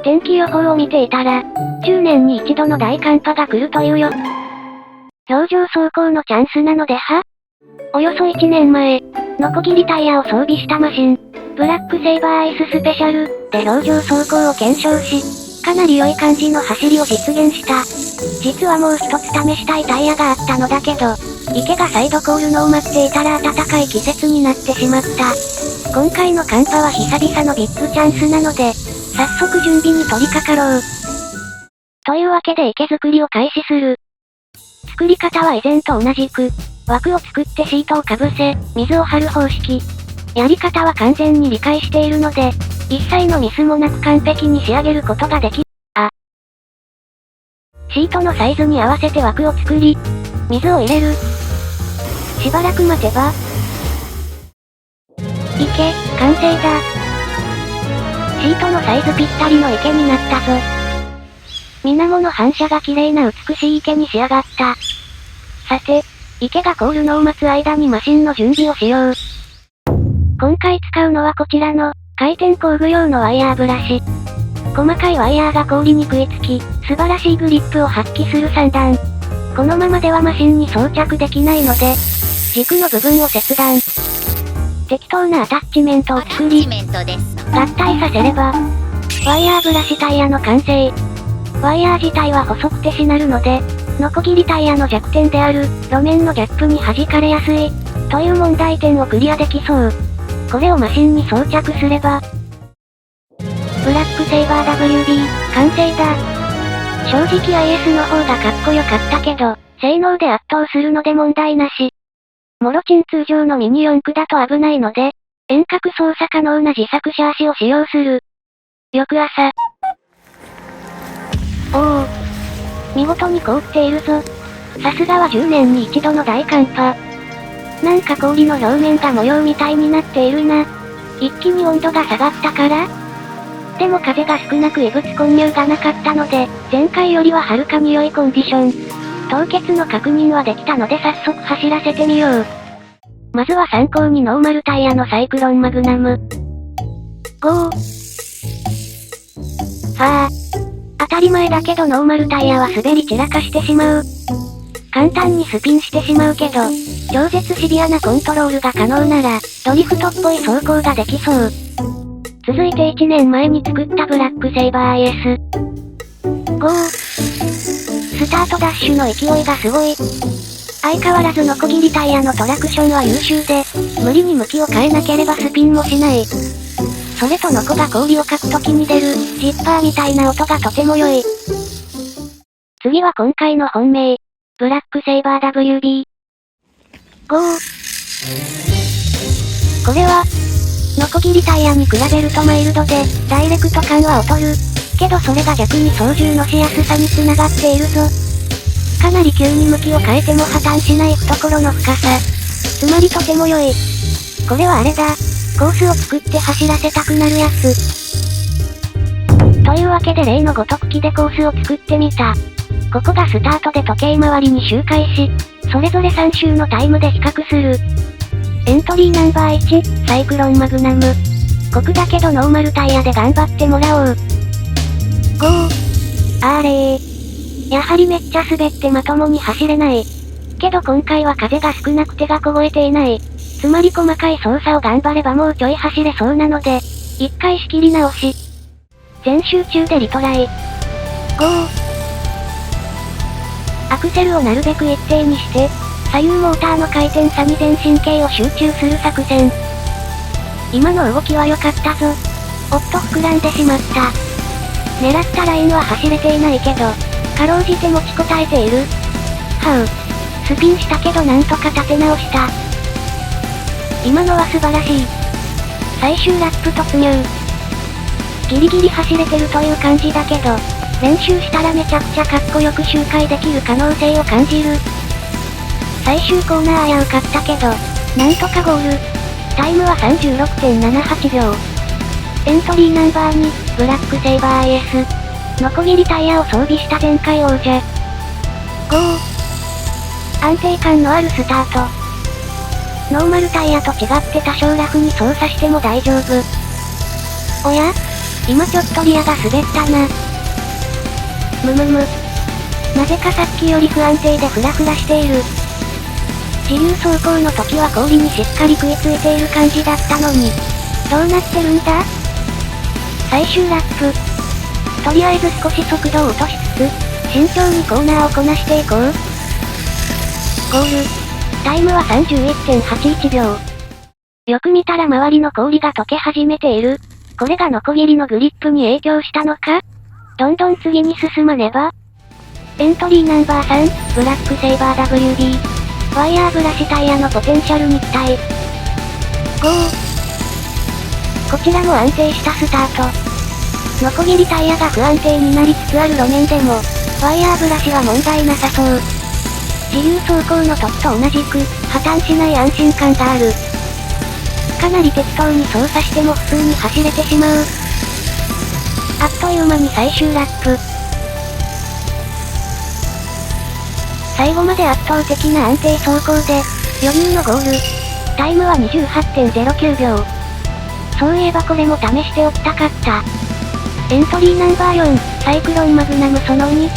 天気予報を見ていたら、10年に一度の大寒波が来るというよ。氷上走行のチャンスなのでおよそ1年前、ノコギリタイヤを装備したマシン、ブラックセイバーアイススペシャルで氷上走行を検証し、かなり良い感じの走りを実現した。実はもう一つ試したいタイヤがあったのだけど、池が再度凍るのを待っていたら暖かい季節になってしまった。今回の寒波は久々のビッグチャンスなので、早速準備に取り掛かろう。というわけで池作りを開始する。作り方は以前と同じく、枠を作ってシートをかぶせ、水を張る方式。やり方は完全に理解しているので、一切のミスもなく完璧に仕上げることができ、シートのサイズに合わせて枠を作り、水を入れる。しばらく待てば、池、完成だ。シートのサイズぴったりの池になったぞ。水面の反射が綺麗な美しい池に仕上がった。さて、池が凍るのを待つ間にマシンの準備をしよう。今回使うのはこちらの、回転工具用のワイヤーブラシ。細かいワイヤーが氷に食いつき、素晴らしいグリップを発揮する3段。このままではマシンに装着できないので、軸の部分を切断。適当なアタッチメントを作り、合体させれば、ワイヤーブラシタイヤの完成。ワイヤー自体は細くてしなるので、ノコギリタイヤの弱点である、路面のギャップに弾かれやすい、という問題点をクリアできそう。これをマシンに装着すれば、ブラックセイバー WB、完成だ。正直 IS の方がかっこよかったけど、性能で圧倒するので問題なし。モロチン通常のミニ四駆だと危ないので、遠隔操作可能な自作シャーシを使用する。翌朝。見事に凍っているぞ。さすがは10年に一度の大寒波。なんか氷の表面が模様みたいになっているな。一気に温度が下がったから？でも風が少なく異物混入がなかったので、前回よりははるかに良いコンディション。凍結の確認はできたので早速走らせてみよう。まずは参考にノーマルタイヤのサイクロンマグナム。ゴー。当たり前だけどノーマルタイヤは滑り散らかしてしまう。簡単にスピンしてしまうけど、超絶シビアなコントロールが可能なら、ドリフトっぽい走行ができそう。続いて1年前に作ったブラックセイバー IS。ゴー。スタートダッシュの勢いがすごい。相変わらずノコギリタイヤのトラクションは優秀で、無理に向きを変えなければスピンもしない。それとノコが氷をかくときに出る、ジッパーみたいな音がとても良い。次は今回の本命。ブラックセイバー WB。ゴー。これは、ノコギリタイヤに比べるとマイルドで、ダイレクト感は劣る。けどそれが逆に操縦のしやすさに繋がっているぞ。かなり急に向きを変えても破綻しない懐の深さ。つまりとても良い。これはあれだ。コースを作って走らせたくなるやつ。というわけで例のごとく木でコースを作ってみた。ここがスタートで時計回りに周回し、それぞれ3周のタイムで比較する。エントリーナンバー1、サイクロンマグナム。酷だけどノーマルタイヤで頑張ってもらおう。ゴー。やはりめっちゃ滑ってまともに走れない。けど今回は風が少なく手が凍えていない。つまり細かい操作を頑張ればもうちょい走れそうなので、一回仕切り直し。全集中でリトライ。ゴー。アクセルをなるべく一定にして、左右モーターの回転差に全神経を集中する作戦。今の動きは良かったぞ。おっと膨らんでしまった。狙ったラインは走れていないけど、かろうじて持ちこたえている。スピンしたけどなんとか立て直した。今のは素晴らしい。最終ラップ突入。ギリギリ走れてるという感じだけど、練習したらめちゃくちゃかっこよく周回できる可能性を感じる。最終コーナー危うかったけど、なんとかゴール。タイムは 36.78 秒。エントリーナンバー2、ブラックセイバー IS。ノコギリタイヤを装備した前回王者。ゴー。安定感のあるスタート。ノーマルタイヤと違って多少ラフに操作しても大丈夫。おや？今ちょっとリアが滑ったな。なぜかさっきより不安定でフラフラしている。自由走行の時は氷にしっかり食いついている感じだったのに。どうなってるんだ？最終ラップ。とりあえず少し速度を落としつつ、慎重にコーナーをこなしていこう。ゴール。タイムは 31.81 秒。よく見たら周りの氷が溶け始めている。これがノコギリのグリップに影響したのか？どんどん次に進まねば。エントリーナンバー3、ブラックセイバー WD。ワイヤーブラシタイヤのポテンシャルに期待。ゴー。こちらも安定したスタート。ノコギリタイヤが不安定になりつつある路面でも、ワイヤーブラシは問題なさそう。自由走行の時と同じく、破綻しない安心感がある。かなり適当に操作しても普通に走れてしまう。あっという間に最終ラップ。最後まで圧倒的な安定走行で、余裕のゴール。タイムは 28.09 秒。そういえばこれも試しておきたかった。エントリーナンバー4、サイクロンマグナムその2。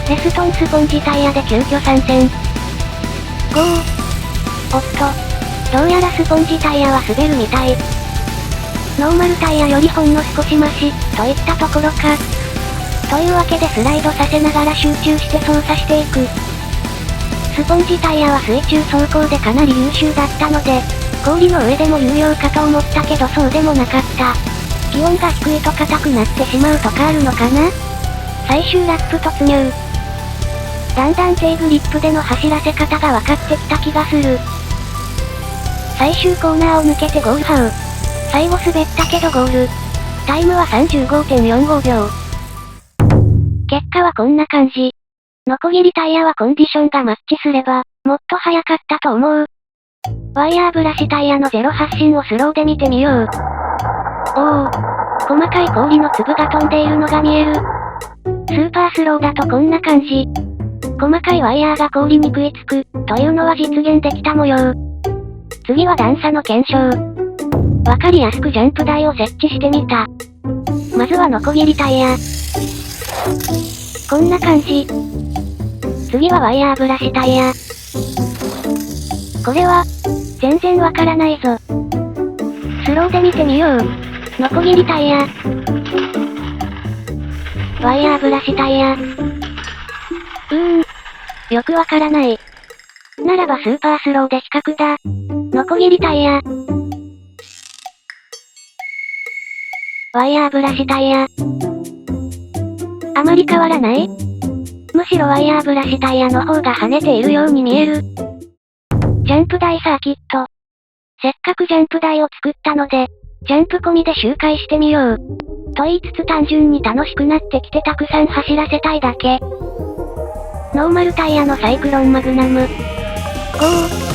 レストンスポンジタイヤで急遽参戦。ゴー。おっと。どうやらスポンジタイヤは滑るみたい。ノーマルタイヤよりほんの少しマシ、といったところか。というわけでスライドさせながら集中して操作していく。スポンジタイヤは水中走行でかなり優秀だったので、氷の上でも有用かと思ったけどそうでもなかった。気温が低いと硬くなってしまうとかあるのかな？最終ラップ突入。だんだん低グリップでの走らせ方が分かってきた気がする。最終コーナーを抜けてゴールハウ。最後滑ったけどゴール。タイムは 35.45 秒。結果はこんな感じ。ノコギリタイヤはコンディションがマッチすれば、もっと速かったと思う。ワイヤーブラシタイヤのゼロ発進をスローで見てみよう。おお。細かい氷の粒が飛んでいるのが見える。スーパースローだとこんな感じ。細かいワイヤーが氷に食いつく、というのは実現できた模様。次は段差の検証。わかりやすくジャンプ台を設置してみた。まずはノコギリタイヤ。こんな感じ。次はワイヤーブラシタイヤ。これは、全然わからないぞ。スローで見てみよう。ノコギリタイヤ。ワイヤーブラシタイヤ。よくわからない。ならばスーパースローで比較だ。ノコギリタイヤ。ワイヤーブラシタイヤ。あまり変わらない？むしろワイヤーブラシタイヤの方が跳ねているように見える。ジャンプ台サーキット。せっかくジャンプ台を作ったので、ジャンプ込みで周回してみよう。と言いつつ単純に楽しくなってきてたくさん走らせたいだけ。ノーマルタイヤのサイクロンマグナム。ゴー。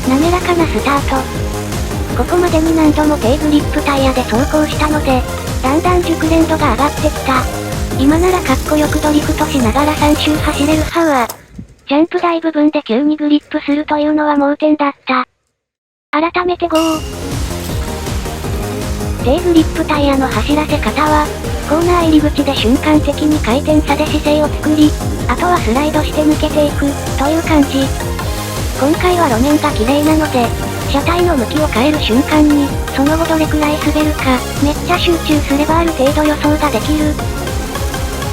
滑らかなスタート。ここまでに何度も低グリップタイヤで走行したので、だんだん熟練度が上がってきた。今ならかっこよくドリフトしながら3周走れるハウア。ジャンプ台部分で急にグリップするというのは盲点だった。改めてゴー。低グリップタイヤの走らせ方は、コーナー入り口で瞬間的に回転差で姿勢を作り、あとはスライドして抜けていく、という感じ。今回は路面が綺麗なので、車体の向きを変える瞬間に、その後どれくらい滑るか、めっちゃ集中すればある程度予想ができる。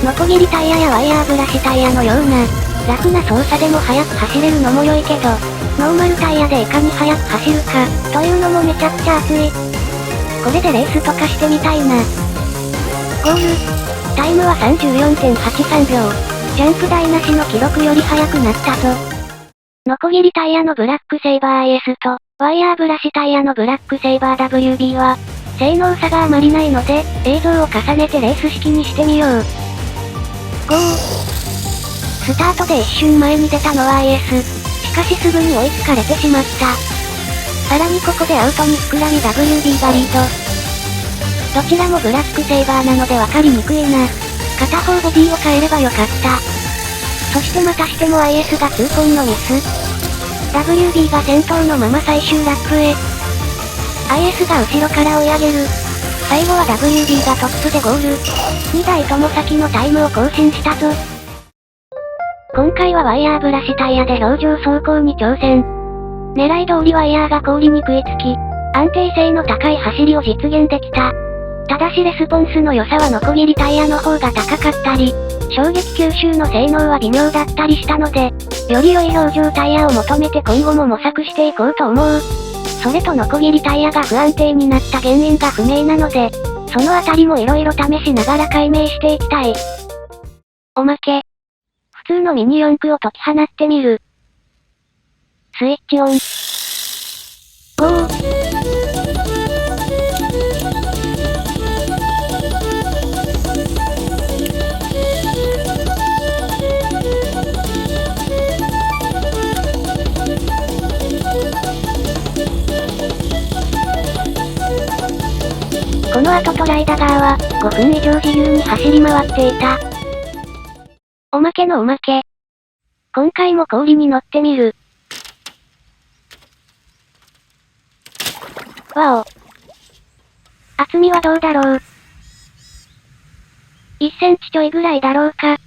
ノコギリタイヤやワイヤーブラシタイヤのような、ラフな操作でも速く走れるのも良いけど、ノーマルタイヤでいかに速く走るか、というのもめちゃくちゃ熱い。これでレースとかしてみたいな。ゴール。タイムは 34.83 秒。ジャンプ台なしの記録より速くなったぞ。ノコギリタイヤのブラックセイバー IS と、ワイヤーブラシタイヤのブラックセイバー WB は、性能差があまりないので、映像を重ねてレース式にしてみよう。ゴー。スタートで一瞬前に出たのは IS。しかしすぐに追いつかれてしまった。さらにここでアウトに膨らみ WB がリード。どちらもブラックセイバーなので分かりにくいな。片方ボディを変えればよかった。そしてまたしても IS が痛恨のミス。WB が先頭のまま最終ラップへ。IS が後ろから追い上げる。最後は WD がトップでゴール。2台とも先のタイムを更新したぞ。今回はワイヤーブラシタイヤで氷上走行に挑戦。狙い通りワイヤーが氷に食いつき、安定性の高い走りを実現できた。ただしレスポンスの良さはノコギリタイヤの方が高かったり、衝撃吸収の性能は微妙だったりしたので、より良い氷上タイヤを求めて今後も模索していこうと思う。それとノコギリタイヤが不安定になった原因が不明なので、そのあたりも色々試しながら解明していきたい。おまけ。普通のミニ四駆を解き放ってみる。スイッチオン。ゴー。この後トライダガーは、5分以上自由に走り回っていた。おまけのおまけ。今回も氷に乗ってみる。わお。厚みはどうだろう。1センチちょいぐらいだろうか。